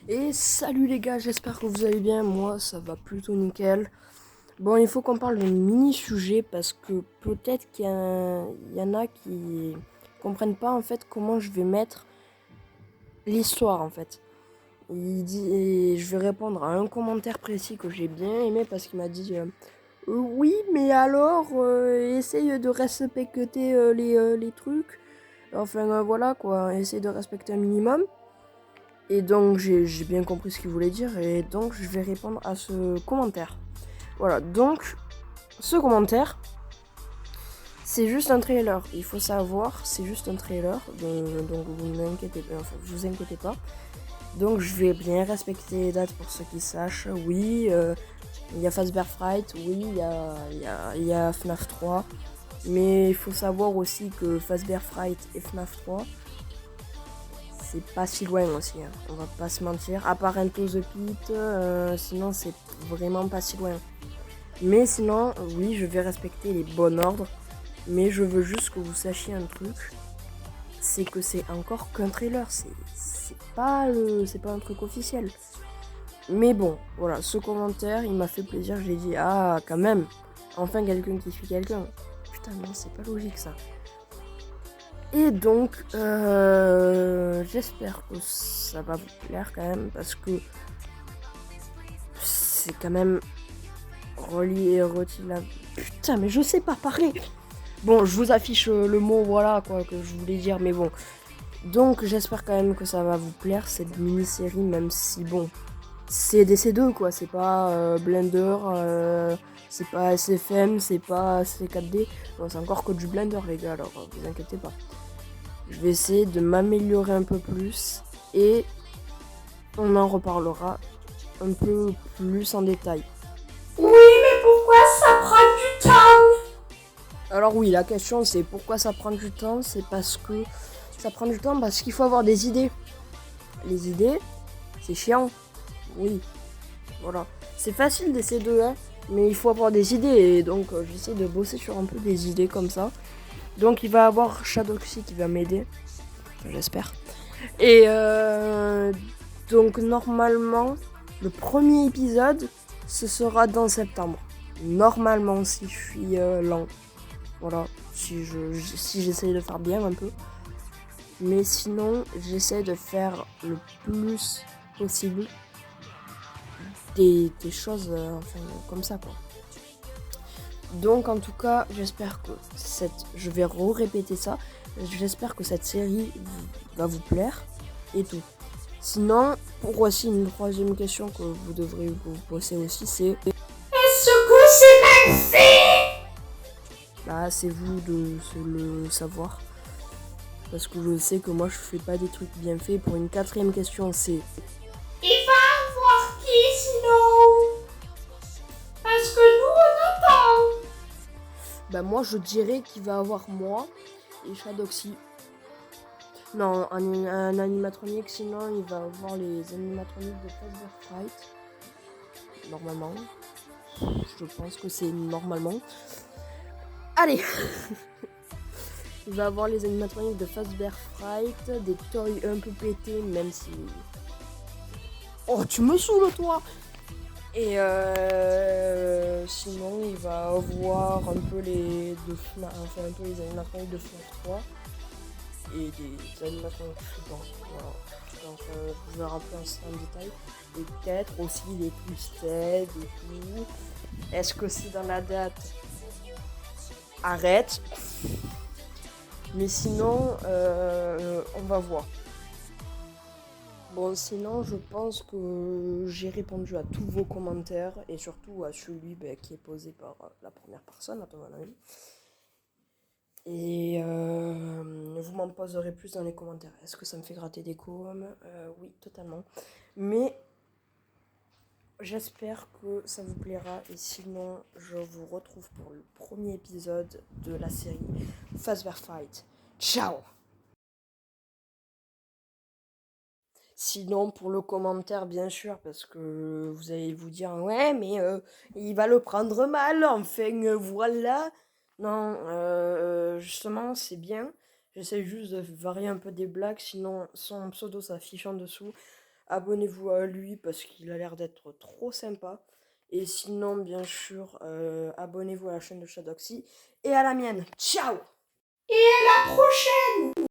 Et salut les gars, j'espère que vous allez bien, moi ça va plutôt nickel. Bon, il faut qu'on parle d'un mini-sujet parce que peut-être qu'il y en a qui comprennent pas en fait comment je vais mettre l'histoire en fait. Et je vais répondre à un commentaire précis que j'ai bien aimé parce qu'il m'a dit oui mais alors essaye de respecter les trucs. Enfin voilà quoi, essaye de respecter un minimum. Et donc j'ai bien compris ce qu'il voulait dire et donc je vais répondre à ce commentaire. Voilà, donc ce commentaire, c'est juste un trailer. Il faut savoir, c'est juste un trailer, donc vous inquiétez pas. Donc je vais bien respecter les dates pour ceux qui sachent. Oui, il y a Fazbear Fright, oui, il y a FNAF 3. Mais il faut savoir aussi que Fazbear Fright et FNAF 3, c'est pas si loin aussi, hein. On va pas se mentir. À part Into the Pit, sinon c'est vraiment pas si loin. Mais sinon, oui, je vais respecter les bons ordres. Mais je veux juste que vous sachiez un truc. C'est que c'est encore qu'un trailer. C'est pas un truc officiel. Mais bon, voilà, ce commentaire, il m'a fait plaisir. J'ai dit, ah, quand même. Enfin, quelqu'un qui suit quelqu'un. Putain, non, c'est pas logique ça. Et donc, j'espère que ça va vous plaire quand même, parce que c'est quand même relié et retilable. Putain, mais je sais pas parler. Bon, je vous affiche le mot, voilà, quoi, que je voulais dire, mais bon. Donc, j'espère quand même que ça va vous plaire, cette mini-série, même si, bon, c'est DC2, quoi. C'est pas Blender, c'est pas SFM, c'est pas C4D. Bon, c'est encore que du Blender, les gars, alors vous inquiétez pas. Je vais essayer de m'améliorer un peu plus et on en reparlera un peu plus en détail. Oui, mais pourquoi ça prend du temps? Alors oui, la question c'est pourquoi ça prend du temps. C'est parce que ça prend du temps parce qu'il faut avoir des idées. Les idées, c'est chiant. Oui, voilà. C'est facile d'essayer de hein, mais il faut avoir des idées et donc j'essaie de bosser sur un peu des idées comme ça. Donc il va y avoir Shadowxy qui va m'aider, enfin, j'espère. Et donc normalement, le premier épisode, ce sera dans septembre. Normalement, si je suis lent. Voilà, si j'essaye de faire bien un peu. Mais sinon, j'essaie de faire le plus possible des choses enfin, comme ça quoi. Donc en tout cas, j'espère que je vais répéter ça. J'espère que cette série va vous plaire et tout. Sinon, pour aussi une troisième question que vous devrez vous poser aussi, c'est Est-ce que c'est mal fait? bah c'est vous de le savoir. Parce que je sais que moi je fais pas des trucs bien faits. Pour une quatrième question, c'est Il va avoir qui sinon? Parce que nous on attend. bah moi je dirais qu'il va avoir moi et Shadowxy. Non, un animatronique, sinon il va avoir les animatroniques de Fazbear Fright. Normalement. Je pense que c'est normalement. Allez. Il va avoir les animatroniques de Fazbear Fright, des toys un peu pétés, même si... Oh, tu me saoules toi. Et sinon, il va avoir un peu les enfin un peu les animatroniques de FNAF 3 et des animatroniques flippants. Voilà. Donc, je vais rentrer en détail. Et peut-être aussi les Twisted et tout. Est-ce que c'est dans la date? Arrête. Mais sinon, on va voir. Bon, sinon, je pense que j'ai répondu à tous vos commentaires et surtout à celui qui est posé par la première personne, à ton avis. Et vous m'en poserez plus dans les commentaires. Est-ce que ça me fait gratter des coms? Oui, totalement. Mais j'espère que ça vous plaira et sinon, je vous retrouve pour le premier épisode de la série Fazbear Fight. Ciao! Sinon, pour le commentaire, bien sûr, parce que vous allez vous dire, ouais, mais il va le prendre mal, enfin, voilà. Non, justement, c'est bien. J'essaie juste de varier un peu des blagues, sinon son pseudo s'affiche en dessous. abonnez-vous à lui parce qu'il a l'air d'être trop sympa. Et sinon, bien sûr, abonnez-vous à la chaîne de Shadoxy et à la mienne. Ciao! Et à la prochaine!